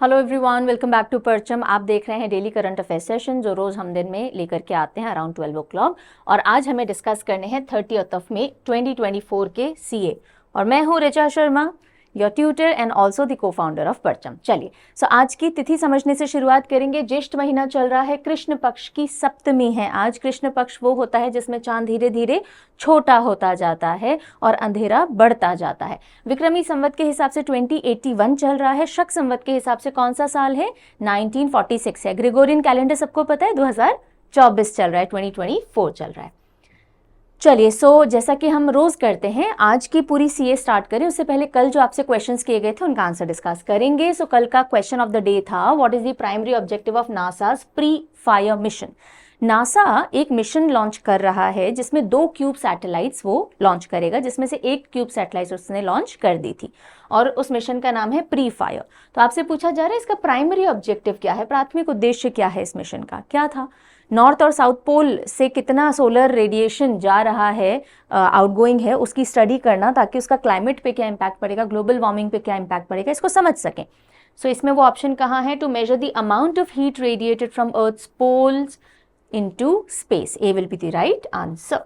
Hello everyone, welcome back to Parcham. आप देख रहे हैं डेली करंट अफेयर सेशन जो रोज हम दिन में लेकर के आते हैं अराउंड 12 o'clock। और आज हमें डिस्कस करने हैं 30 मई 2024 के सीए। और मैं हूं Richa Sharma, your tutor and also the को फाउंडर ऑफ परचम। चलिए आज की तिथि समझने से शुरुआत करेंगे। ज्येष्ठ महीना चल रहा है, कृष्ण पक्ष की सप्तमी है आज। कृष्ण पक्ष वो होता है जिसमें चांद धीरे धीरे छोटा होता जाता है और अंधेरा बढ़ता जाता है। विक्रमी संवत के हिसाब से 2081 चल रहा है। शक संवत के हिसाब से कौन सा साल है? 1946 है। ग्रेगोरियन कैलेंडर सबको पता है 2024 चल रहा है, 2024 चल रहा है। चलिए जैसा कि हम रोज करते हैं, आज की पूरी सीए स्टार्ट करें उससे पहले कल जो आपसे क्वेश्चंस किए गए थे उनका आंसर डिस्कस करेंगे। कल का क्वेश्चन ऑफ द डे था, what is the primary objective of NASA's pre fire mission. NASA एक मिशन लॉन्च कर रहा है जिसमें 2 क्यूब सैटेलाइट्स वो लॉन्च करेगा, जिसमें से एक क्यूब सैटेलाइट उसने लॉन्च कर दी थी और उस मिशन का नाम है प्री फायर। तो आपसे पूछा जा रहा है इसका प्राइमरी ऑब्जेक्टिव क्या है, प्राथमिक उद्देश्य क्या है इस मिशन का, क्या था? नॉर्थ और साउथ पोल से कितना सोलर रेडिएशन जा रहा है, आउटगोइंग है, उसकी स्टडी करना ताकि उसका क्लाइमेट पे क्या इंपैक्ट पड़ेगा, ग्लोबल वार्मिंग पे क्या इंपैक्ट पड़ेगा, इसको समझ सकें। इसमें वो ऑप्शन कहाँ है? To measure the amount of heat radiated from earth's poles into space. A will be the right answer.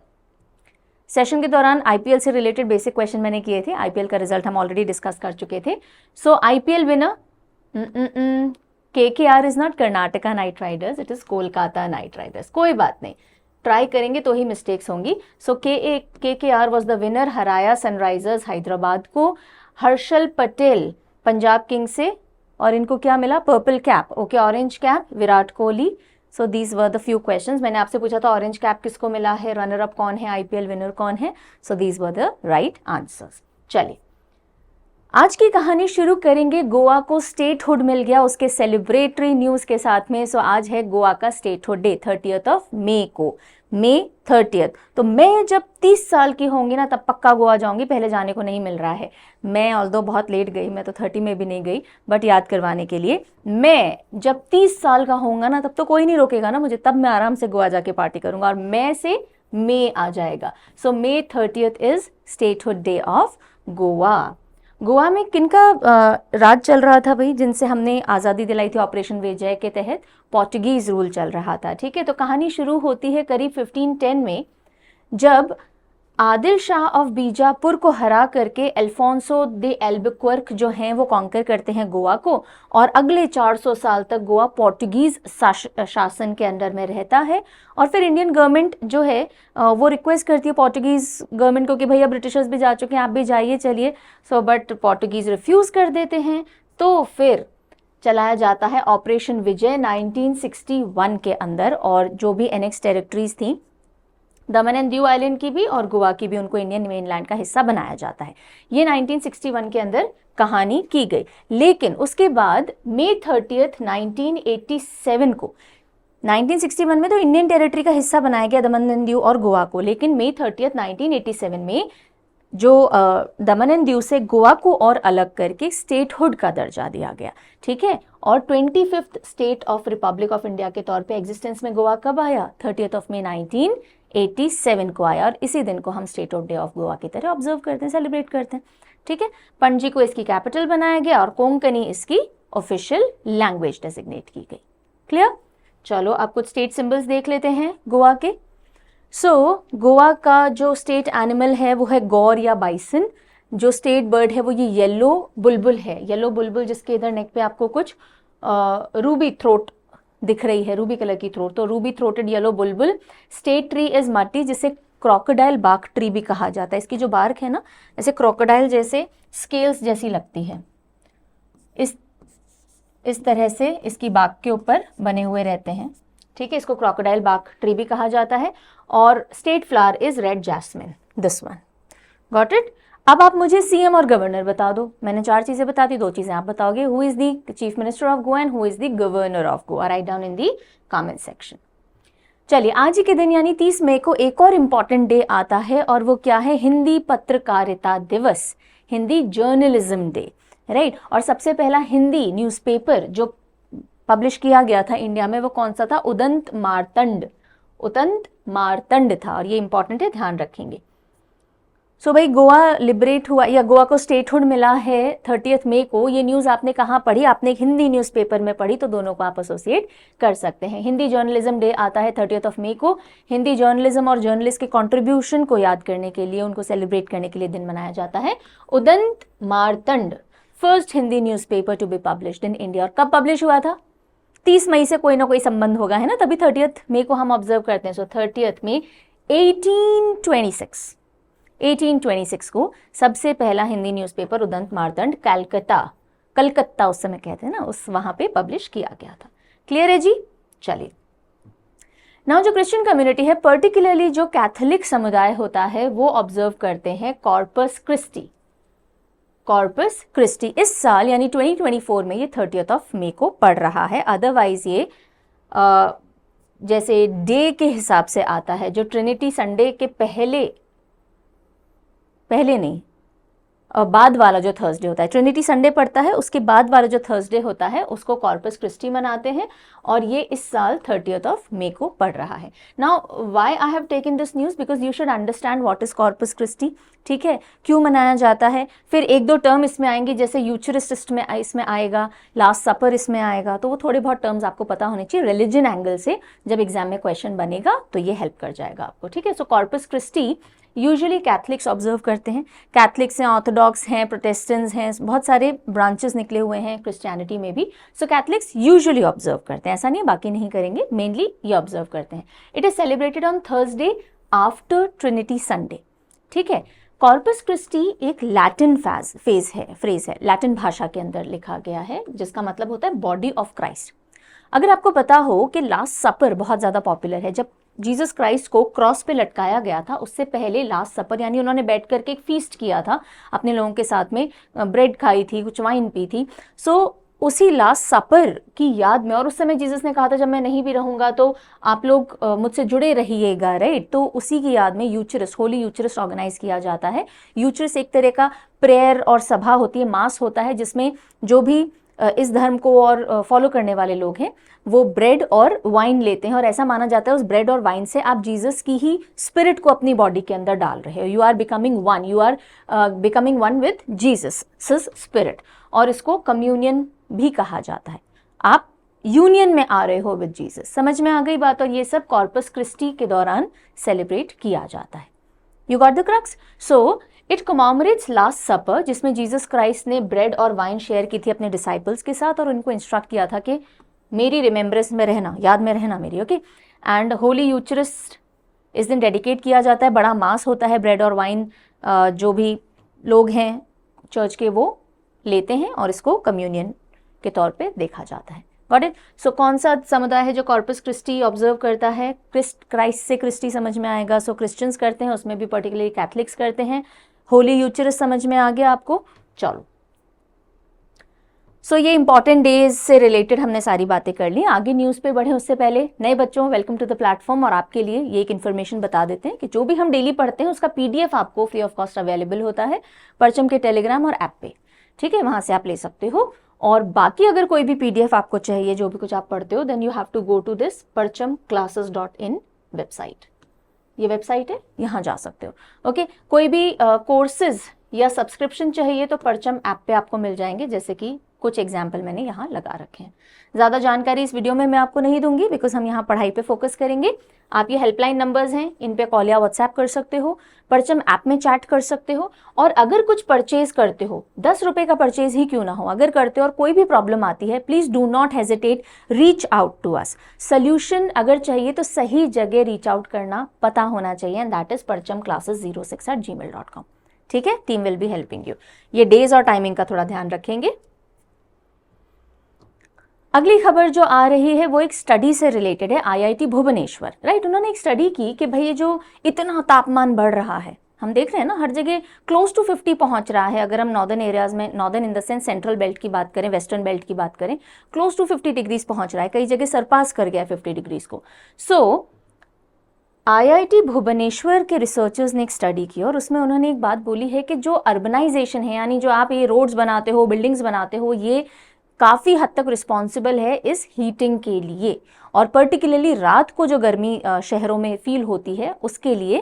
Session के दौरान आईपीएल से रिलेटेड बेसिक क्वेश्चन मैंने किए थे। आईपीएल का रिजल्ट हम ऑलरेडी डिस्कस कर चुके थे। IPL winner KKR is not Karnataka night Riders, it is Kolkata night Riders. कोई बात नहीं, ट्राई करेंगे तो ही मिस्टेक्स होंगी। KKR वॉज द विनर, हराया सनराइजर्स हैदराबाद को। हर्षल पटेल पंजाब किंग्स से, और इनको क्या मिला? Purple cap, okay, orange cap Virat Kohli. These were the few questions. मैंने आपसे पूछा था ऑरेंज कैप किसको मिला है, रनर अप कौन है, आईपीएल विनर कौन है। These were the right answers. चलिए आज की कहानी शुरू करेंगे। गोवा को स्टेटहुड मिल गया उसके सेलिब्रेटरी न्यूज के साथ में। आज है गोवा का स्टेटहुड डे, 30 मई को, मई 30। तो मैं जब 30 साल की होंगी ना तब पक्का गोवा जाऊंगी, पहले जाने को नहीं मिल रहा है। मैं ऑल्दो बहुत लेट गई, मैं तो 30 में भी नहीं गई, बट याद करवाने के लिए, मैं जब 30 साल का होऊंगा ना तब तो कोई नहीं रोकेगा ना मुझे, तब मैं आराम से गोवा जाके पार्टी करूंगा। और मैं से मई आ जाएगा। मई 30 is statehood day of Goa. Goa में किनका राज चल रहा था भाई, जिनसे हमने आज़ादी दिलाई थी ऑपरेशन विजय के तहत? पोर्टुगीज रूल चल रहा था। ठीक है, तो कहानी शुरू होती है करीब 1510 में, जब आदिल शाह ऑफ बीजापुर को हरा करके अल्फोंसो दे एल्बुक्वर्क जो हैं वो कॉन्कर करते हैं गोवा को, और अगले 400 साल तक गोवा पोर्टुगीज शासन के अंडर में रहता है। और फिर इंडियन गवर्नमेंट जो है वो रिक्वेस्ट करती है पोर्टुगीज गवर्नमेंट को कि भैया ब्रिटिशर्स भी जा चुके हैं, आप भी जाइए चलिए। बट पोर्टुगीज रिफ्यूज कर देते हैं। तो फिर चलाया जाता है ऑपरेशन विजय 1961 के अंदर, और जो भी एनेक्स टेरिटरीज थी, दमन एंड दीव आइलैंड की भी और गोवा की भी, उनको इंडियन मेनलैंड का हिस्सा बनाया जाता है। ये 1961 के अंदर कहानी की गई। लेकिन उसके बाद मई 30, 1987 को, 1961 में तो इंडियन टेरिटरी का हिस्सा बनाया गया दमन एंड दीव और गोवा को, लेकिन मई 30, 1987 में जो दमन एंड दीव से गोवा को और अलग करके स्टेटहुड का दर्जा दिया गया। ठीक है, और 25th state of Republic of India के तौर पे एग्जिस्टेंस में गोवा कब आया? 30 मई 1987 को आया। और इसी दिन को हम स्टेटहुड डे ऑफ गोवा की तरह ऑब्जर्व करते हैं, सेलिब्रेट करते हैं। ठीक है, पणजी को इसकी कैपिटल बनाया गया और कोंकणी इसकी ऑफिशियल लैंग्वेज डेजिग्नेट की गई। क्लियर? चलो अब कुछ स्टेट सिंबल्स देख लेते हैं गोवा के। गोवा का जो स्टेट एनिमल है वो है गौर या बाइसन। जो स्टेट बर्ड है वो ये येलो बुलबुल है। येलो बुलबुल जिसके इधर नेक पे आपको कुछ रूबी थ्रोट दिख रही है, रूबी कलर की थ्रोट, तो Ruby throated yellow Bulbul. State tree is मटी, जिसे क्रोकोडाइल बार्क ट्री भी कहा जाता है। इसकी जो बार्क है ना, ऐसे क्रोकोडाइल जैसे स्केल्स जैसी लगती है, इस तरह से इसकी बार्क के ऊपर बने हुए रहते हैं। ठीक है, इसको क्रोकोडाइल बार्क ट्री भी कहा जाता है। और state flower is red jasmine, this one. Got it? अब आप मुझे सीएम और गवर्नर बता दो। मैंने 4 चीजें बता दी, 2 चीजें आप बताओगे। Who is the chief minister of Goa and who is the governor of Goa? Write down in the comment section. चलिए आज ही के दिन यानी 30 मई को एक और इम्पॉर्टेंट डे आता है, और वो क्या है? हिंदी पत्रकारिता दिवस, हिंदी जर्नलिज्म डे। राइट, और सबसे पहला हिंदी न्यूज़पेपर जो पब्लिश किया गया था इंडिया में वो कौन सा था? उदंत मार्तंड था, और ये इंपॉर्टेंट है, ध्यान रखेंगे। सो भाई गोवा लिबरेट हुआ या गोवा को स्टेटहुड मिला है 30 मई को। ये न्यूज़ आपने कहाँ पढ़ी? आपने एक हिंदी न्यूज़पेपर में पढ़ी, तो दोनों को आप एसोसिएट कर सकते हैं। हिंदी जर्नलिज्म डे आता है 30 मई को। हिंदी जर्नलिज्म और जर्नलिस्ट के कंट्रीब्यूशन को याद करने के लिए, उनको सेलिब्रेट करने के लिए दिन मनाया जाता है। Udant Martand, first Hindi newspaper to be published in India. और कब पब्लिश हुआ था? 30 मई से कोई ना कोई संबंध होगा, है ना, तभी 30 मई को हम ऑब्जर्व करते हैं। सो 30 मई 1826 को सबसे पहला हिंदी न्यूज़पेपर उदंत मार्तंड कलकत्ता उस समय कहते हैं ना, उस वहां पे पब्लिश किया गया था। क्लियर है जी? चलिए, नाउ जो क्रिश्चियन कम्युनिटी है, पर्टिकुलरली जो कैथोलिक समुदाय होता है, वो ऑब्जर्व करते हैं कॉर्पस क्रिस्टी। इस साल यानी 2024 में ये 30 मई को पड़ रहा है। अदरवाइज ये जैसे डे के हिसाब से आता है, जो ट्रिनिटी संडे के पहले नहीं, बाद वाला जो थर्सडे होता है, ट्रिनिटी संडे पड़ता है, उसके बाद वाला जो थर्सडे होता है उसको कॉर्पस क्रिस्टी मनाते हैं। और ये इस साल 30 मई को पड़ रहा है। Now why I have taken this news, because you should understand what is Corpus Christi. ठीक है, क्यों मनाया जाता है। फिर एक दो टर्म इसमें आएंगे, जैसे यूचरिस्ट में इसमें आएगा, लास्ट सपर इसमें आएगा, तो वो थोड़े बहुत टर्म्स आपको पता होने चाहिए रिलीजन एंगल से। जब एग्जाम में क्वेश्चन बनेगा तो ये हेल्प कर जाएगा आपको। ठीक है, so corpus Christi usually Catholics observe करते हैं। कैथलिक्स हैं, ऑर्थोडॉक्स हैं, प्रोटेस्टेंट्स हैं, बहुत सारे ब्रांचेस निकले हुए हैं क्रिश्चियनिटी में भी। सो कैथलिक्स यूजुअली ऑब्जर्व करते हैं, ऐसा नहीं है बाकी नहीं करेंगे, मेनली ये ऑब्जर्व करते हैं। It is celebrated on Thursday after Trinity Sunday. ठीक है, कॉर्पस क्रिस्टी एक लैटिन फ्रेज है, लैटिन भाषा के अंदर लिखा गया है, जिसका मतलब होता है बॉडी ऑफ क्राइस्ट। अगर आपको पता हो कि लास्ट सपर बहुत ज़्यादा पॉपुलर है, जब जीसस क्राइस्ट को क्रॉस पे लटकाया गया था, उससे पहले लास्ट सपर यानी उन्होंने बैठ करके एक फीस्ट किया था अपने लोगों के साथ में, ब्रेड खाई थी, कुछ वाइन पी थी। सो उसी लास्ट सपर की याद में, और उस समय जीसस ने कहा था जब मैं नहीं भी रहूंगा तो आप लोग मुझसे जुड़े रहिएगा, राइट। तो उसी की याद में यूचरिस्ट, होली यूचरिस्ट ऑर्गेनाइज किया जाता है। यूचरिस्ट एक तरह का प्रेयर और सभा होती है, मास होता है, जिसमें जो भी इस धर्म को और फॉलो करने वाले लोग हैं वो ब्रेड और वाइन लेते हैं, और ऐसा माना जाता है उस ब्रेड और वाइन से आप जीसस की ही स्पिरिट को अपनी बॉडी के अंदर डाल रहे हो। You are becoming one with Jesus spirit, और इसको कम्युनियन भी कहा जाता है। आप यूनियन में आ रहे हो विद जीसस। समझ में आ गई बात? और ये सब कॉर्पस क्रिस्टी के दौरान सेलिब्रेट किया जाता है। You got the crux? So it commemorates last supper, जिसमें जीसस क्राइस्ट ने ब्रेड और वाइन शेयर की थी अपने डिसाइपल्स के साथ, और उनको इंस्ट्रक्ट किया था कि मेरी रिमेम्बरेंस में रहना, याद में रहना मेरी, ओके। एंड होली यूचरिस्ट इस दिन डेडिकेट किया जाता है, बड़ा मास होता है, ब्रेड और वाइन जो भी लोग हैं चर्च के वो लेते हैं, और इसको कम्युनियन के तौर पे देखा जाता है। Got it? सो कौन सा समुदाय है जो कॉर्पस क्रिस्टी ऑब्जर्व करता है? क्राइस्ट से क्रिस्टी समझ में आएगा। सो क्रिश्चियंस करते हैं, उसमें भी पर्टिकुलरली कैथलिक्स करते हैं। होली यूचरिस्ट समझ में आ गया आपको? चलो, सो ये इंपॉर्टेंट डेज से रिलेटेड हमने सारी बातें कर ली। आगे न्यूज़ पे बढ़े उससे पहले नए बच्चों, वेलकम टू द प्लेटफॉर्म। और आपके लिए ये एक इन्फॉर्मेशन बता देते हैं कि जो भी हम डेली पढ़ते हैं उसका PDF आपको फ्री ऑफ कॉस्ट अवेलेबल होता है परचम के टेलीग्राम और ऐप पे। ठीक है, वहाँ से आप ले सकते हो। और बाकी अगर कोई भी PDF आपको चाहिए, जो भी कुछ आप पढ़ते हो, then you have to go to this parchamclasses.in website. ये वेबसाइट है, यहाँ जा सकते हो। ओके, कोई भी कोर्सेज या सब्सक्रिप्शन चाहिए तो परचम ऐप पे आपको मिल जाएंगे, जैसे कि कुछ एग्जाम्पल मैंने यहाँ लगा रखे हैं। ज़्यादा जानकारी इस वीडियो में मैं आपको नहीं दूंगी, बिकॉज हम यहाँ पढ़ाई पे फोकस करेंगे। आप ये हेल्पलाइन नंबर्स हैं, इन पे कॉल या व्हाट्सएप कर सकते हो, परचम ऐप में चैट कर सकते हो। और अगर कुछ परचेज करते हो, 10 रुपये का परचेज ही क्यों ना हो, अगर करते हो और कोई भी प्रॉब्लम आती है, please do not hesitate, reach out to us. Solution अगर चाहिए तो सही जगह रीच आउट करना पता होना चाहिए, एंड दैट इज parchamclasses06@gmail.com। ठीक है, team will be helping you. ये डेज और टाइमिंग का थोड़ा ध्यान रखेंगे। अगली खबर जो आ रही है वो एक स्टडी से रिलेटेड है, IIT भुवनेश्वर, राइट। उन्होंने एक स्टडी की कि भाई ये जो इतना तापमान बढ़ रहा है, हम देख रहे हैं ना हर जगह क्लोज टू 50 पहुंच रहा है। अगर हम नॉर्दर्न एरियाज में, northern in the sense central belt की बात करें, वेस्टर्न बेल्ट की बात करें, क्लोज टू 50 डिग्रीज पहुंच रहा है, कई जगह सरपास कर गया 50 डिग्रीज को। सो IIT भुवनेश्वर के रिसर्चर्स ने एक स्टडी की, और उसमें उन्होंने एक बात बोली है कि जो अर्बनाइजेशन है, यानी जो आप ये रोड्स बनाते हो, बिल्डिंग्स बनाते हो, ये काफ़ी हद तक रिस्पॉन्सिबल है इस हीटिंग के लिए। और पर्टिकुलरली रात को जो गर्मी शहरों में फील होती है, उसके लिए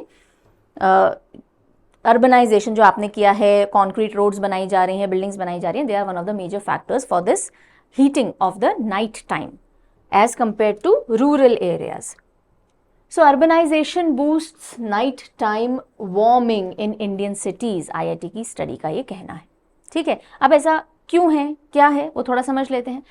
अर्बनाइजेशन जो आपने किया है, कॉन्क्रीट रोड्स बनाई जा रही हैं, बिल्डिंग्स बनाई जा रही हैं, they are one of the major factors for this heating of the night time as compare to rural areas. So urbanization boosts nighttime warming in Indian cities. IIT की study का ये कहना है. ठीक है, अब ऐसा क्यों है, क्या है, वो थोड़ा समझ लेते हैं.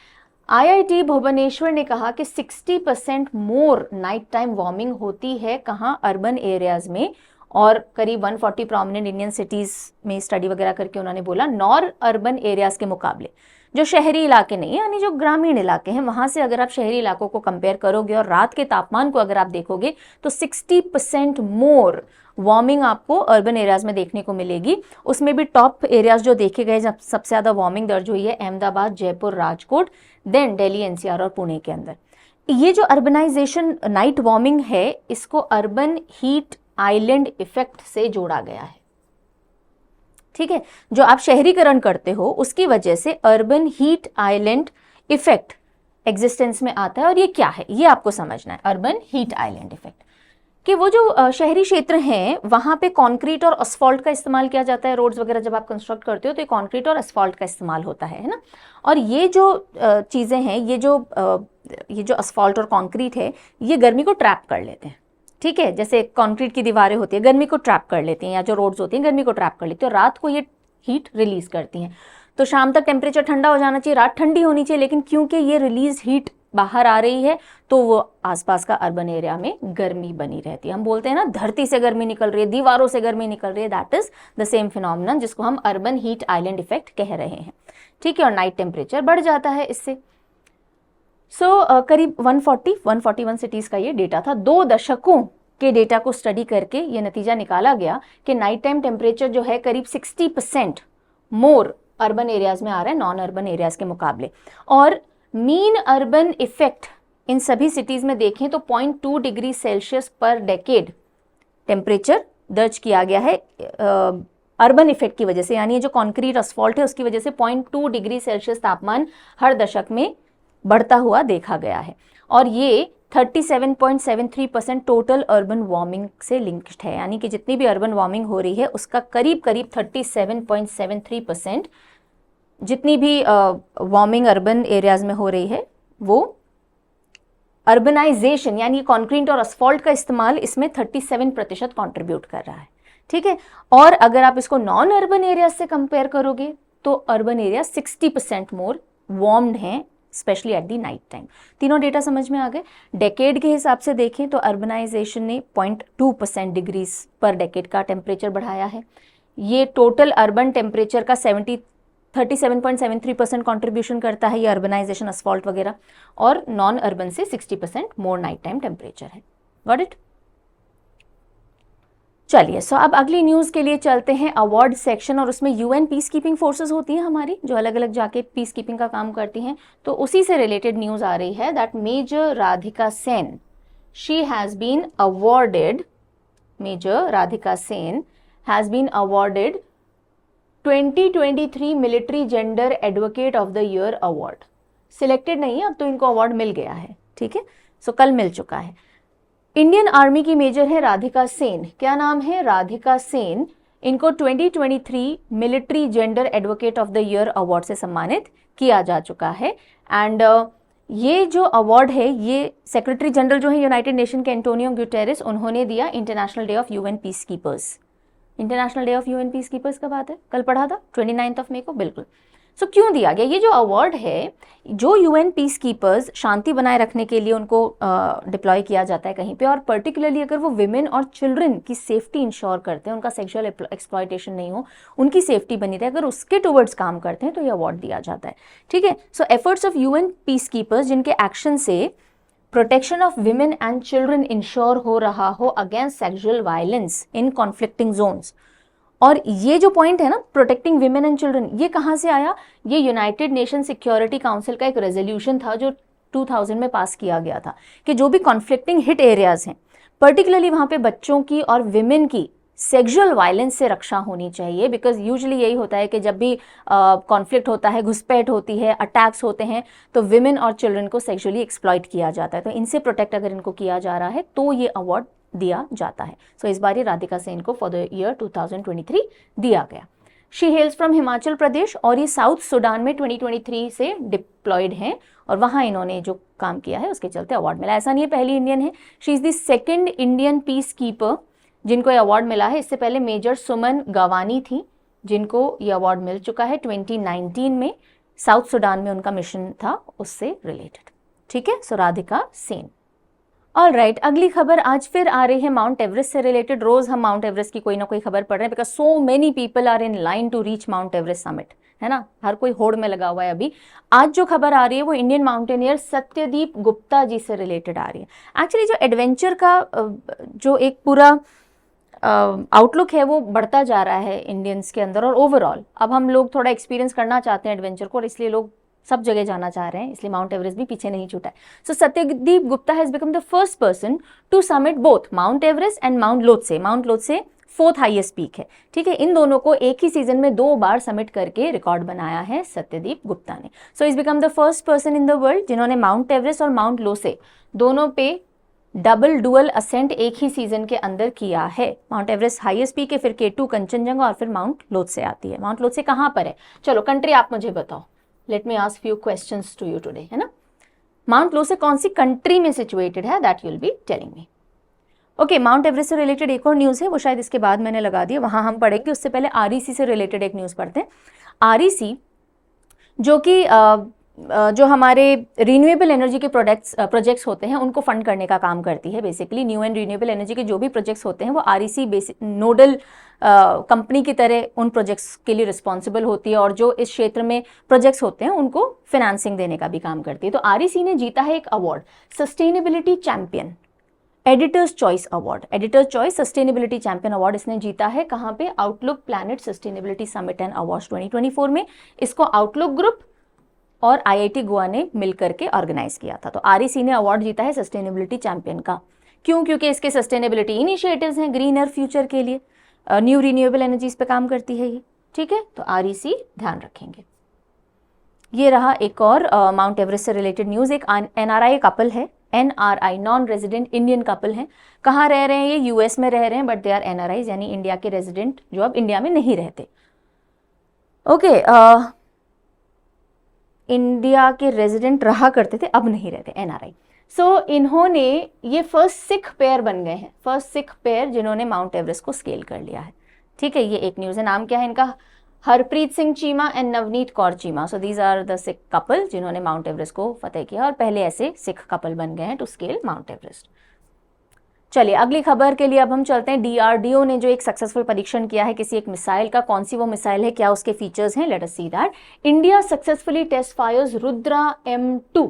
IIT भुवनेश्वर ने कहा कि 60% मोर नाइट टाइम वार्मिंग होती है कहाँ, अर्बन एरियाज में, और करीब 140 प्रोमिनेंट इंडियन सिटीज में स्टडी वगैरह करके उन्होंने बोला नॉन अर्बन एरियाज के मुकाबले, जो शहरी इलाके नहीं, यानी जो ग्रामीण इलाके हैं, वहां से अगर आप शहरी इलाकों को कंपेयर करोगे और रात के तापमान को अगर आप देखोगे तो 60% मोर वार्मिंग आपको अर्बन एरियाज में देखने को मिलेगी. उसमें भी टॉप एरियाज जो देखे गए, जब सबसे ज़्यादा वार्मिंग दर्ज हुई है अहमदाबाद, जयपुर, राजकोट, देन दिल्ली, NCR और पुणे के अंदर. ये जो अर्बनाइजेशन नाइट वार्मिंग है, इसको अर्बन हीट आइलैंड इफेक्ट से जोड़ा गया है. ठीक है, जो आप शहरीकरण करते हो उसकी वजह से urban heat island effect existence में आता है. और ये क्या है, ये आपको समझना है. अर्बन हीट आइलैंड इफेक्ट कि वो जो शहरी क्षेत्र हैं वहां पे कंक्रीट और असफॉल्ट का इस्तेमाल किया जाता है. रोड्स वगैरह जब आप कंस्ट्रक्ट करते हो तो ये कंक्रीट और असफॉल्ट का इस्तेमाल होता है ना. और ये जो चीज़ें हैं, ये जो असफॉल्ट और कंक्रीट है, ये गर्मी को ट्रैप कर लेते हैं. ठीक है, जैसे कंक्रीट की दीवारें होती है, गर्मी को ट्रैप कर लेती हैं, या जो रोड्स होती हैं गर्मी को ट्रैप कर लेती हैं, और रात को ये हीट रिलीज करती हैं. तो शाम तक टेम्परेचर ठंडा हो जाना चाहिए, रात ठंडी होनी चाहिए, लेकिन क्योंकि ये रिलीज हीट बाहर आ रही है तो वो आसपास का अर्बन एरिया में गर्मी बनी रहती है. हम बोलते हैं ना, धरती से गर्मी निकल रही है, दीवारों से गर्मी निकल रही है, that is the same phenomenon जिसको हम अर्बन हीट आइलैंड इफेक्ट कह रहे हैं. ठीक है, और नाइट टेम्परेचर बढ़ जाता है इससे. करीब 141 सिटीज का ये डेटा था. 2 दशकों के डेटा को स्टडी करके ये नतीजा निकाला गया कि नाइट टाइम टेम्परेचर जो है करीब 60% मोर अर्बन एरियाज में आ रहा है नॉन अर्बन एरियाज के मुकाबले. और मीन अर्बन इफेक्ट इन सभी सिटीज में देखें तो 0.2 डिग्री सेल्सियस पर डेकेड टेम्परेचर दर्ज किया गया है अर्बन इफेक्ट की वजह से. यानी ये जो कॉन्क्रीट असफॉल्ट है उसकी वजह से 0.2 डिग्री सेल्सियस तापमान हर दशक में बढ़ता हुआ देखा गया है. और ये 37.73% टोटल अर्बन वार्मिंग से लिंक्ड है. यानी कि जितनी भी अर्बन वार्मिंग हो रही है उसका करीब 37.73% जितनी भी वार्मिंग अर्बन एरियाज में हो रही है वो अर्बनाइजेशन यानी कंक्रीट और असफॉल्ट का इस्तेमाल इसमें 37% कंट्रीब्यूट कर रहा है. ठीक है, और अगर आप इसको नॉन अर्बन एरियाज से कंपेयर करोगे तो अर्बन एरिया 60% मोर वार्म्ड हैं, specially at the night time. तीनों डेटा समझ में आ गए. डेकेड के हिसाब से देखें तो अर्बनाइजेशन ने 0.2% डिग्रीज पर डेकेड का टेम्परेचर बढ़ाया है. ये टोटल अर्बन टेम्परेचर का 37.73% कॉन्ट्रीब्यूशन करता है ये अर्बनाइजेशन, असफॉल्ट वगैरह, और नॉन अर्बन से 60% मोर नाइट टाइम टेम्परेचर है. Got it? चलिए, सो अब अगली न्यूज़ के लिए चलते हैं अवार्ड सेक्शन, और उसमें UN पीस कीपिंग फोर्सेस होती हैं हमारी, जो अलग अलग जाके पीस कीपिंग का काम करती हैं. तो उसी से रिलेटेड न्यूज़ आ रही है that major Radhika Sen, she has been awarded, major Radhika Sen has been awarded 2023 military gender advocate of the year award. Selected नहीं है, अब तो इनको अवार्ड मिल गया है. ठीक है, सो कल मिल चुका है. इंडियन आर्मी की मेजर है राधिका सेन. क्या नाम है? राधिका सेन. इनको 2023 military gender advocate of the year award से सम्मानित किया जा चुका है. एंड ये जो अवार्ड है ये सेक्रेटरी जनरल जो है यूनाइटेड नेशन के एंटोनियो गुटेरेस, उन्होंने दिया international day of UN peace keepers. International day of UN peace keepers का बात है, कल पढ़ा था 29 मई को. बिल्कुल. सो क्यों दिया गया ये जो अवार्ड है? जो UN पीस कीपर्स शांति बनाए रखने के लिए उनको डिप्लॉय किया जाता है कहीं पे, और पर्टिकुलरली अगर वो विमेन और चिल्ड्रन की सेफ्टी इंश्योर करते हैं, उनका सेक्सुअल एक्सप्लॉयटेशन नहीं हो, उनकी सेफ्टी बनी रहे, अगर उसके टुवर्ड्स काम करते हैं तो ये अवार्ड दिया जाता है. ठीक है, so efforts of UN peace keepers जिनके एक्शन से protection of women and children ensure हो रहा हो against sexual violence in conflicting zones. और ये जो पॉइंट है ना, प्रोटेक्टिंग विमेन एंड चिल्ड्रन, ये कहाँ से आया? ये यूनाइटेड नेशन सिक्योरिटी काउंसिल का एक रेजोल्यूशन था जो 2000 में पास किया गया था कि जो भी कॉन्फ्लिक्टिंग हिट एरियाज हैं, पर्टिकुलरली वहाँ पे बच्चों की और विमेन की सेक्सुअल वायलेंस से रक्षा होनी चाहिए. बिकॉज यूजुअली यही होता है कि जब भी कॉन्फ्लिक्ट होता है, घुसपैठ होती है, अटैक्स होते हैं, तो विमेन और चिल्ड्रन को सेक्सुअली एक्सप्लॉइट किया जाता है. तो इनसे प्रोटेक्ट अगर इनको किया जा रहा है तो ये अवार्ड दिया जाता है। सो इस बार ये राधिका सेन को फॉर द ईयर 2023 दिया गया। शी हेल्स फ्रॉम हिमाचल प्रदेश और ये साउथ सूडान में 2023 से डिप्लॉयड हैं और वहाँ इन्होंने जो काम किया है उसके चलते अवार्ड मिला। ऐसा नहीं है पहली इंडियन है, she is the second Indian peace keeper जिनको ये अवार्ड मिला है। इससे पहले मेजर सुमन गवानी थी जिनको ये अवार्ड मिल चुका है 2019 में, साउथ सूडान में उनका मिशन था उससे रिलेटेड। ठीक है, सो राधिका सेन। ऑल राइट, अगली खबर आज फिर आ रही है माउंट एवरेस्ट से रिलेटेड। रोज हम माउंट एवरेस्ट की कोई ना कोई खबर पढ़ रहे हैं because so many people are in line to reach Mount Everest summit, है ना, हर कोई होड़ में लगा हुआ है अभी। आज जो खबर आ रही है वो इंडियन माउंटेनियर सत्यदीप गुप्ता जी से रिलेटेड आ रही है। एक्चुअली जो एडवेंचर का जो एक पूरा आउटलुक है वो बढ़ता जा रहा है इंडियंस के अंदर और ओवरऑल अब हम लोग थोड़ा एक्सपीरियंस करना चाहते हैं एडवेंचर को और इसलिए लोग सब जगह जाना चाह रहे हैं, इसलिए माउंट एवरेस्ट भी पीछे नहीं छूटा है। So Satyadeep Gupta has become the first person to summit both Mount Everest and Mount Lhotse. Mount Lhotse 4th highest peak है, ठीक है। इन दोनों को एक ही सीजन में 2 बार समिट करके रिकॉर्ड बनाया है सत्यदीप गुप्ता ने। So is become the first person in the world जिन्होंने माउंट एवरेस्ट और माउंट लोत्से दोनों पे डबल डुअल असेंट एक ही सीजन के अंदर किया है। माउंट एवरेस्ट हाईएस्ट पीक है, फिर K2 कंचनजंगा और फिर माउंट लोत्से आती है। माउंट लोत्से कहाँ पर है? चलो कंट्री आप मुझे बताओ, let me ask few questions to you today, है ना। माउंट लोत्से कौन सी कंट्री में सिचुएटेड है, that you will be telling me. Okay, Mount Everest से रिलेटेड एक और न्यूज़ है, वो शायद इसके बाद मैंने लगा दिया, वहाँ हम पढ़ेंगे। उससे पहले REC से रिलेटेड एक न्यूज़ पढ़ते हैं। REC जो कि जो हमारे रीन्यूएबल एनर्जी के प्रोजेक्ट्स होते हैं उनको फंड करने का काम करती है। Basically new and renewable energy के जो भी प्रोजेक्ट्स होते हैं वो REC नोडल कंपनी की तरह उन प्रोजेक्ट्स के लिए रिस्पॉन्सिबल होती है और जो इस क्षेत्र में प्रोजेक्ट्स होते हैं उनको फाइनेंसिंग देने का भी काम करती है। तो REC ने जीता है एक award, sustainability champion editors choice award, editors choice sustainability champion award इसने जीता है। कहाँ पे? Outlook planet sustainability summit and awards 2024 में। इसको आउटलुक ग्रुप और IIT गोवा ने मिलकर के ऑर्गेनाइज किया था। तो REC ने अवार्ड जीता है सस्टेनेबिलिटी चैंपियन का। क्यों? क्योंकि इसके सस्टेनेबिलिटी इनिशिएटिव्स हैं ग्रीनर फ्यूचर के लिए, न्यू रिन्यूएबल एनर्जीज पे काम करती है ये, ठीक है। तो REC ध्यान रखेंगे। ये रहा एक और माउंट एवरेस्ट से रिलेटेड न्यूज़। एक NRI कपल है, NRI non resident Indian couple हैं। कहाँ रह रहे हैं ये? US में रह रहे हैं, बट दे आर NRIs यानी इंडिया के रेजिडेंट जो अब इंडिया में नहीं रहते। ओके, इंडिया के रेजिडेंट रहा करते थे, अब नहीं रहते, NRI। सो इन्होंने ये फर्स्ट सिख पेयर बन गए हैं, फर्स्ट सिख पेयर जिन्होंने माउंट एवरेस्ट को स्केल कर लिया है, ठीक है। ये एक न्यूज़ है। नाम क्या है इनका? Harpreet Singh Cheema and Navneet Kaur Cheema. So these are the Sikh couple जिन्होंने माउंट एवरेस्ट को फतेह किया और पहले ऐसे सिख कपल बन गए हैं टू स्केल माउंट एवरेस्ट। चलिए अगली खबर के लिए अब हम चलते हैं। DRDO ने जो एक सक्सेसफुल परीक्षण किया है किसी एक मिसाइल का, कौन सी वो मिसाइल है, क्या उसके फीचर्स हैं, let us see that. India successfully test fires Rudra M2।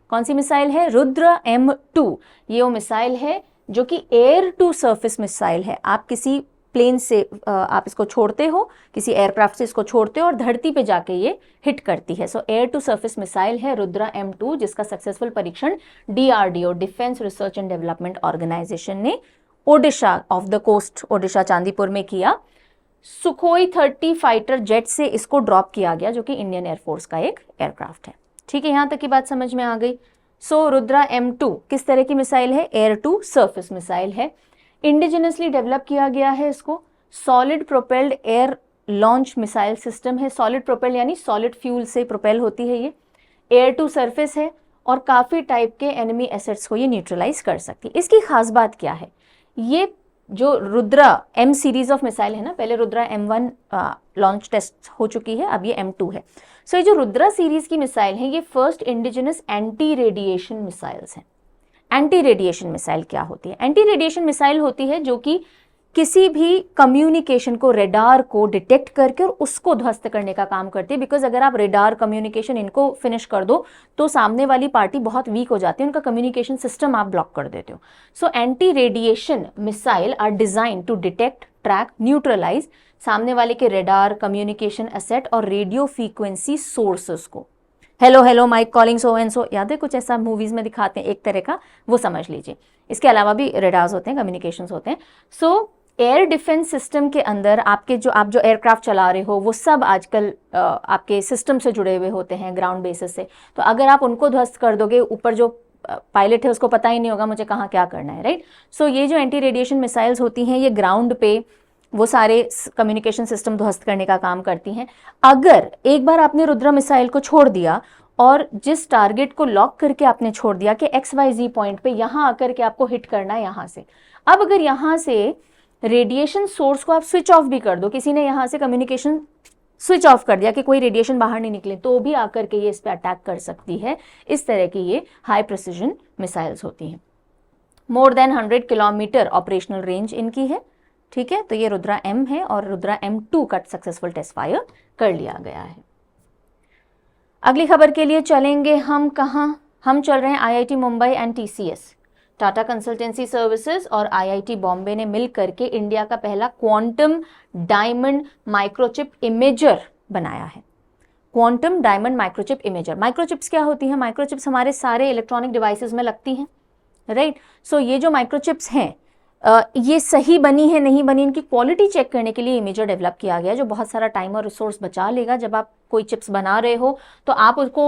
कौन सी मिसाइल है? रुद्रा M2। ये वो मिसाइल है जो कि एयर टू सरफेस मिसाइल है। आप किसी प्लेन से आप इसको छोड़ते हो, किसी एयरक्राफ्ट से इसको छोड़ते हो और धरती पे जाके ये हिट करती है। So air to surface missile है रुद्रा M2 जिसका सक्सेसफुल परीक्षण DRDO defence research and development organisation ने Odisha off the coast, Odisha Chandipur में किया। सुखोई 30 फाइटर जेट से इसको ड्रॉप किया गया जो कि इंडियन एयरफोर्स का एक एयरक्राफ्ट है, ठीक है। यहाँ तक की बात समझ में आ गई। सो रुद्रा M2 किस तरह की मिसाइल है? एयर टू सरफेस मिसाइल है। इंडिजिनसली डेवलप किया गया है इसको। Solid propelled air launch missile system है। सॉलिड प्रोपेल्ड यानी सॉलिड फ्यूल से प्रोपेल होती है ये। एयर टू सरफेस है और काफ़ी टाइप के एनिमी एसेट्स को ये न्यूट्रलाइज कर सकती है। इसकी खास बात क्या है? ये जो Rudra M series of missile है ना, पहले रुद्रा M1 लॉन्च टेस्ट हो चुकी है, अब ये M2 है। सो ये जो रुद्रा सीरीज की मिसाइल है ये first indigenous anti radiation missiles हैं। एंटी रेडिएशन मिसाइल क्या होती है? एंटी रेडिएशन मिसाइल होती है जो कि किसी भी कम्युनिकेशन को, रेडार को डिटेक्ट करके और उसको ध्वस्त करने का काम करती है। बिकॉज अगर आप रेडार, कम्युनिकेशन इनको फिनिश कर दो तो सामने वाली पार्टी बहुत वीक हो जाती है, उनका कम्युनिकेशन सिस्टम आप ब्लॉक कर देते हो। So anti radiation missile are design to detect, track, neutralize सामने वाले के रेडार, कम्युनिकेशन एसेट और रेडियो फ्रीक्वेंसी सोर्सेस को। Hello hello Mike calling so and so, याद है कुछ ऐसा मूवीज में दिखाते हैं एक तरह का, वो समझ लीजिए। इसके अलावा भी रेडार्स होते हैं, कम्युनिकेशंस होते हैं। सो एयर डिफेंस सिस्टम के अंदर आप जो एयरक्राफ्ट चला रहे हो वो सब आजकल आपके सिस्टम से जुड़े हुए होते हैं ग्राउंड बेसिस से। तो अगर आप उनको ध्वस्त कर दोगे, ऊपर जो पायलट है उसको पता ही नहीं होगा मुझे कहाँ क्या करना है, राइट। सो ये जो एंटी रेडिएशन मिसाइल्स होती हैं ये ग्राउंड पे वो सारे कम्युनिकेशन सिस्टम ध्वस्त करने का काम करती हैं। अगर एक बार आपने रुद्रा मिसाइल को छोड़ दिया और जिस टारगेट को लॉक करके आपने छोड़ दिया कि XYZ पॉइंट पे यहाँ आकर के आपको हिट करना है यहाँ से, अब अगर यहाँ से रेडिएशन सोर्स को आप स्विच ऑफ भी कर दो, किसी ने यहाँ से कम्युनिकेशन स्विच ऑफ कर दिया कि कोई रेडिएशन बाहर नहीं निकले, तो भी आकर के ये इस पे अटैक कर सकती है। इस तरह की ये हाई प्रिसिजन मिसाइल्स होती हैं। More than 100 kilometre operational range इनकी है, ठीक है। तो ये रुद्रा M है और रुद्रा M2 का सक्सेसफुल टेस्ट फायर कर लिया गया है। अगली खबर के लिए चलेंगे हम कहाँ, हम चल रहे हैं IIT Mumbai and TCS, Tata consultancy services और IIT बॉम्बे ने मिल करके इंडिया का पहला क्वांटम डायमंड माइक्रोचिप इमेजर बनाया है। Quantum diamond microchip imager, microchips क्या होती हैं? माइक्रोचिप्स हमारे सारे इलेक्ट्रॉनिक डिवाइसेस में लगती हैं, राइट। सो ये जो माइक्रोचिप्स हैं ये सही बनी है नहीं बनी, इनकी क्वालिटी चेक करने के लिए इमेजर डेवलप किया गया है जो बहुत सारा टाइम और रिसोर्स बचा लेगा। जब आप कोई चिप्स बना रहे हो तो आप उसको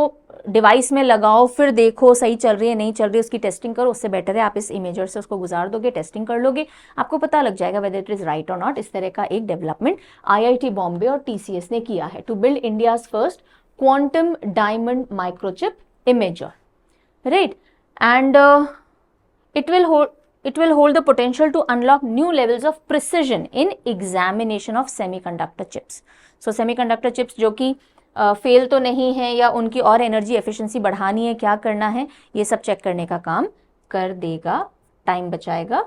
डिवाइस में लगाओ, फिर देखो सही चल रही है नहीं चल रही है, उसकी टेस्टिंग करो। उससे बेटर है आप इस इमेजर से उसको गुजार दोगे, टेस्टिंग कर लोगे, आपको पता लग जाएगा वेदर इट इज राइट और नॉट। इस तरह का एक डेवलपमेंट IIT बॉम्बे और TCS ने किया है to build India's first quantum diamond microchip imager, right. And it will hold the potential to unlock new levels of precision in examination of semiconductor chips. So semiconductor chips जो कि fail तो नहीं है या उनकी और एनर्जी एफिशिएंसी बढ़ानी है, क्या करना है, ये सब चेक करने का काम कर देगा, टाइम बचाएगा।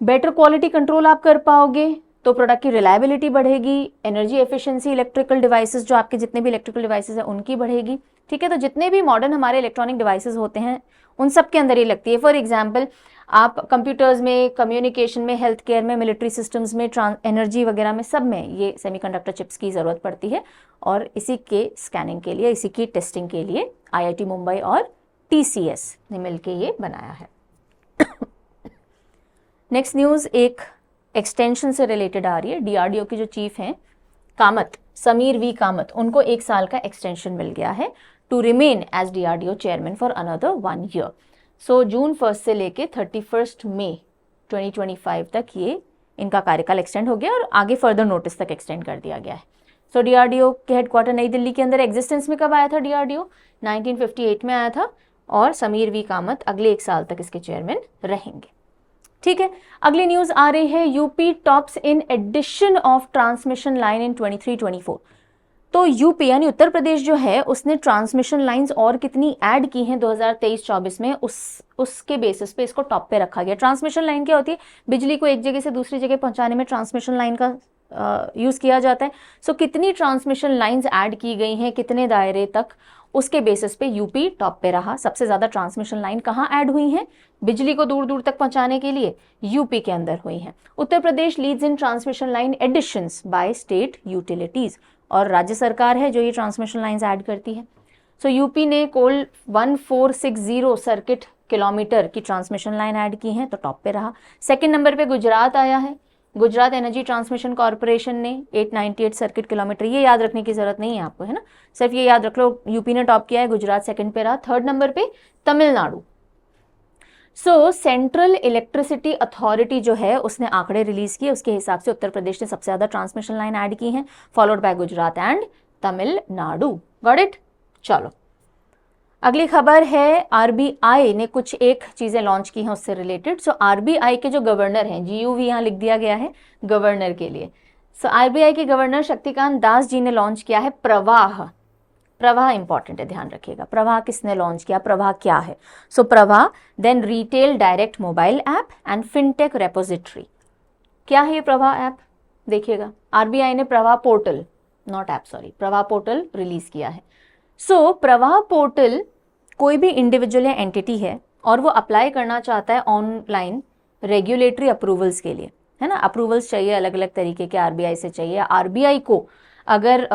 बेटर क्वालिटी कंट्रोल आप कर पाओगे तो प्रोडक्ट की रिलायबिलिटी बढ़ेगी, एनर्जी एफिशिएंसी इलेक्ट्रिकल डिवाइसेस जो आपके जितने भी इलेक्ट्रिकल डिवाइसेस हैं उनकी बढ़ेगी, ठीक है। तो जितने भी मॉडर्न हमारे इलेक्ट्रॉनिक डिवाइसेस होते हैं उन सब के अंदर ये लगती है। फॉर एग्जांपल आप कंप्यूटर्स में, कम्युनिकेशन में, हेल्थ केयर में, मिलिट्री सिस्टम्स में, एनर्जी वगैरह में, सब में ये सेमीकंडक्टर चिप्स की ज़रूरत पड़ती है और इसी के स्कैनिंग के लिए, इसी की टेस्टिंग के लिए IIT मुंबई और TCS ने मिलकर ये बनाया है। नेक्स्ट न्यूज़ एक एक्सटेंशन से रिलेटेड आ रही है। DRDO की जो चीफ हैं कामत, समीर V कामत, उनको 1 साल का एक्सटेंशन मिल गया है to remain as DRDO chairman for another 1 year. So June 1 से लेके 31 मई 2025 तक ये इनका कार्यकाल एक्सटेंड हो गया और आगे फर्दर नोटिस तक एक्सटेंड कर दिया गया है। सो DRDO के हेडक्वार्टर नई दिल्ली के अंदर एग्जिस्टेंस में कब आया था DRDO? 1958 में आया था और समीर V कामत अगले 1 साल तक इसके चेयरमैन रहेंगे, ठीक है। अगली न्यूज़ आ रही है UP tops in addition of transmission line in 23-24। तो यूपी यानी उत्तर प्रदेश जो है उसने ट्रांसमिशन लाइंस और कितनी ऐड की हैं 2023-24 में, उसके बेसिस पे इसको टॉप पे रखा गया। ट्रांसमिशन लाइन क्या होती है? बिजली को एक जगह से दूसरी जगह पहुंचाने में ट्रांसमिशन लाइन का यूज़ किया जाता है। सो कितनी ट्रांसमिशन लाइंस ऐड की गई हैं, कितने दायरे तक, उसके बेसिस पे यूपी टॉप पे रहा। सबसे ज़्यादा ट्रांसमिशन लाइन कहाँ ऐड हुई हैं बिजली को दूर दूर तक पहुंचाने के लिए? यूपी के अंदर हुई हैं। Uttar Pradesh leads in transmission line additions by state utilities, और राज्य सरकार है जो ये ट्रांसमिशन लाइंस ऐड करती है। सो यूपी ने कुल 1460 सर्किट किलोमीटर की ट्रांसमिशन लाइन ऐड की हैं, तो टॉप पे रहा। सेकंड नंबर पे गुजरात आया है। गुजरात एनर्जी ट्रांसमिशन कॉर्पोरेशन ने 898 सर्किट किलोमीटर, ये याद रखने की जरूरत नहीं है आपको, है ना, सिर्फ ये याद रख लो यूपी ने टॉप किया है, गुजरात सेकंड पे रहा। थर्ड नंबर पे तमिलनाडु। सो सेंट्रल इलेक्ट्रिसिटी अथॉरिटी जो है उसने आंकड़े रिलीज किए, उसके हिसाब से उत्तर प्रदेश ने सबसे ज्यादा ट्रांसमिशन लाइन ऐड की हैं, followed by Gujarat and Tamil Nadu. Got it? चलो अगली खबर है RBI ने कुछ एक चीजें लॉन्च की हैं उससे रिलेटेड। सो RBI के जो गवर्नर हैं, GUV यहाँ लिख दिया गया है गवर्नर के लिए। सो RBI के गवर्नर शक्तिकांत दास जी ने लॉन्च किया है प्रवाह। प्रवाह इंपॉर्टेंट है, ध्यान रखिएगा। प्रवाह किसने लॉन्च किया? प्रवाह क्या है? So Pravah then retail direct mobile app and fintech repository. क्या है ये प्रवाह ऐप? देखिएगा, RBI ने Pravah portal, not app sorry, Pravah portal release किया है। सो प्रवाह पोर्टल कोई भी इंडिविजुअल या एंटिटी है और वो अप्लाई करना चाहता है ऑनलाइन रेगुलेटरी अप्रूवल्स के लिए, है ना, अप्रूवल्स चाहिए अलग अलग तरीके के, RBI से चाहिए। RBI को अगर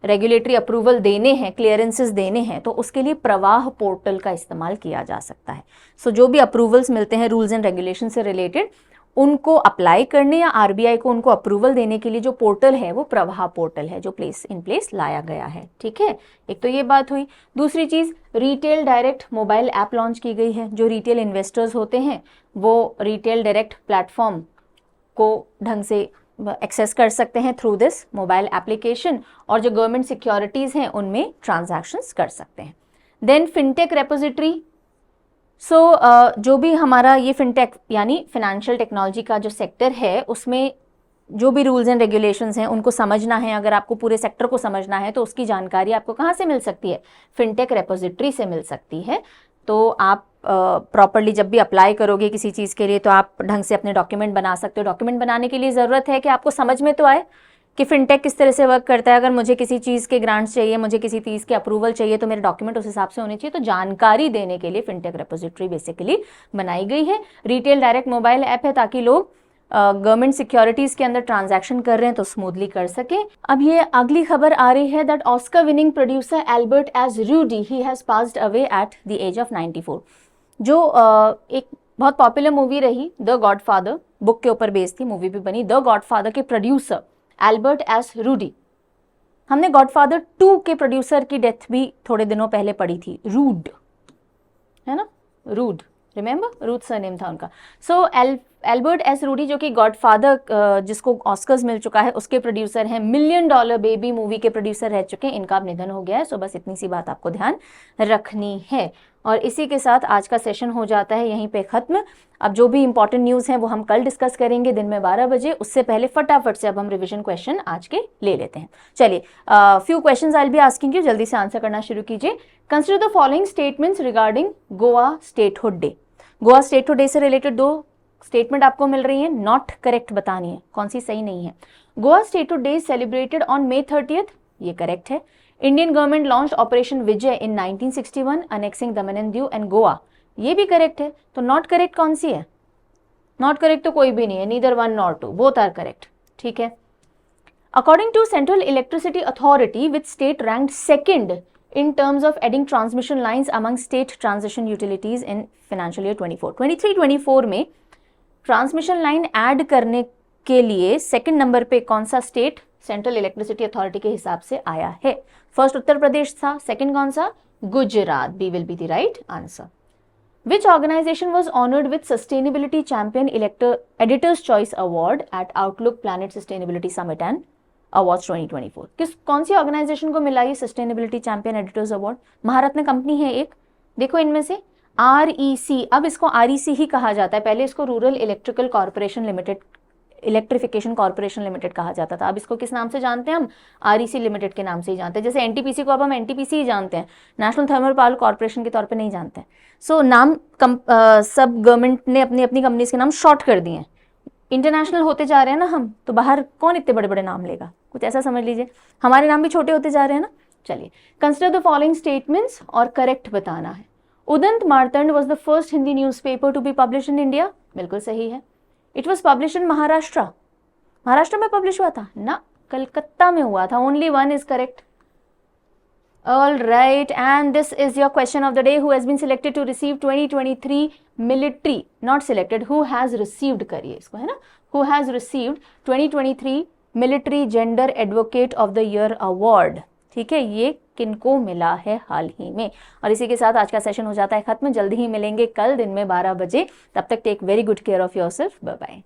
रेगुलेटरी अप्रूवल देने हैं, क्लियरेंसेस देने हैं, तो उसके लिए प्रवाह पोर्टल का इस्तेमाल किया जा सकता है। सो जो भी अप्रूवल्स मिलते हैं रूल्स एंड रेगुलेशन से रिलेटेड, उनको अप्लाई करने या आरबीआई को उनको अप्रूवल देने के लिए जो पोर्टल है वो प्रवाह पोर्टल है जो इन प्लेस लाया गया है। ठीक है, एक तो ये बात हुई। दूसरी चीज, retail direct mobile app launch की गई है। जो रिटेल इन्वेस्टर्स होते हैं वो रिटेल डायरेक्ट प्लेटफॉर्म को ढंग से एक्सेस कर सकते हैं थ्रू दिस मोबाइल एप्लीकेशन, और जो गवर्नमेंट सिक्योरिटीज हैं उनमें ट्रांजैक्शंस कर सकते हैं। देन फिनटेक रेपोजिटरी, जो भी हमारा ये फिनटेक यानी फिनेंशियल टेक्नोलॉजी का जो सेक्टर है उसमें जो भी रूल्स एंड रेगुलेशंस हैं उनको समझना है, अगर आपको पूरे सेक्टर को समझना है तो उसकी जानकारी आपको कहाँ से मिल सकती है? फिनटेक रेपोजिटरी से मिल सकती है। तो आप प्रॉपरली जब भी अप्लाई करोगे किसी चीज़ के लिए तो आप ढंग से अपने डॉक्यूमेंट बना सकते हो। डॉक्यूमेंट बनाने के लिए ज़रूरत है कि आपको समझ में तो आए कि फिनटेक किस तरह से वर्क करता है। अगर मुझे किसी चीज़ के ग्रांट्स चाहिए, मुझे किसी चीज़ के अप्रूवल चाहिए, तो मेरे डॉक्यूमेंट उस हिसाब से होने चाहिए। तो जानकारी देने के लिए फिनटेक रेपोजिटरी बेसिकली बनाई गई है। रिटेल डायरेक्ट मोबाइल ऐप है ताकि लोग गवर्नमेंट सिक्योरिटीज के अंदर ट्रांजैक्शन कर रहे हैं तो स्मूथली कर सके। अब ये अगली खबर आ रही है that Oscar winning producer Albert S Ruddy he has passed away at the age of 94। जो एक बहुत पॉपुलर मूवी रही द गॉडफादर, बुक के ऊपर बेस्ड थी, मूवी भी बनी, द गॉडफादर के प्रोड्यूसर एल्बर्ट एस रूडी। हमने गॉडफादर 2 के प्रोड्यूसर की डेथ भी थोड़े दिनों पहले पढ़ी थी, रूड है ना, रूड, रिमेंबर, रूड सरनेम था उनका। सो एल्बर्ट एस रूडी जो कि गॉडफादर जिसको ऑस्कर्स मिल चुका है उसके प्रोड्यूसर हैं, $1 मिलियन बेबी मूवी के प्रोड्यूसर रह चुके हैं, इनका अब निधन हो गया है। सो बस इतनी सी बात आपको ध्यान रखनी है। और इसी के साथ आज का सेशन हो जाता है यहीं पे खत्म। अब जो भी इंपॉर्टेंट न्यूज़ हैं वो हम कल डिस्कस करेंगे दिन में 12 बजे। उससे पहले फटाफट से अब हम रिविजन क्वेश्चन आज के ले लेते हैं। चलिए, few questions I will be asking you, जल्दी से आंसर करना शुरू कीजिए। Consider the following statements regarding Goa statehood day. Goa statehood day से रिलेटेड 2 स्टेटमेंट आपको मिल रही है, नॉट करेक्ट बतानी है, कौन सी सही नहीं है। Goa statehood day celebrated on May 30th, ये करेक्ट है। Indian government launch operation Vijay in 1961 अनेक्सिंग Daman and Diu and Goa, ये भी करेक्ट है। तो नॉट करेक्ट कौन सी है? नॉट करेक्ट तो कोई भी नहीं है, neither 1 nor 2, both are correct. ठीक है। According to central electricity authority which state ranked second in terms of adding transmission lines among state transition utilities in financial year 23-24 में ट्रांसमिशन लाइन ऐड करने के लिए सेकंड नंबर पे कौन सा state central electricity authority के हिसाब से आया है? फर्स्ट उत्तर प्रदेश था, सेकंड कौन सा? Gujarat. B will be the right answer. Which organization was honoured with sustainability champion editors choice award at outlook planet sustainability summit and awards 2024? कौन सी ऑर्गेनाइजेशन को मिला ये sustainability champion editors award? Maharatna company है एक, देखो इनमें से REC, अब इसको REC ही कहा जाता है, पहले इसको rural electrical corporation limited, electrification corporation limited कहा जाता था। अब इसको किस नाम से जानते हैं हम? REC लिमिटेड के नाम से ही जानते हैं। जैसे NTPC को अब हम NTPC ही जानते हैं, नेशनल थर्मल पावर कॉर्पोरेशन के तौर पे नहीं जानते हैं। सो नाम सब गवर्नमेंट ने अपनी अपनी कंपनीज के नाम शॉर्ट कर दिए हैं। इंटरनेशनल होते जा रहे हैं ना हम, तो बाहर कौन इतने बड़े बड़े नाम लेगा, कुछ ऐसा समझ लीजिए, हमारे नाम भी छोटे होते जा रहे हैं ना। चलिए, कंसिडर द फॉलोइंग स्टेटमेंट्स और करेक्ट बताना है। Udant Martand was the first Hindi news paper to be publish in India, बिल्कुल सही है। It was publish in Maharashtra, Maharashtra में पब्लिश हुआ था ना, कलकत्ता में हुआ था। Only 1 is correct. All right, and this is your question of the day. Who has been selected to receive 2023 military, not selected, who has received करिए इसको, है ना, who has received 2023 military gender advocate of the year award? ठीक है, ये किनको मिला है हाल ही में। और इसी के साथ आज का सेशन हो जाता है खत्म। जल्दी ही मिलेंगे कल दिन में 12 बजे। तब तक take very good care of yourself. Bye bye.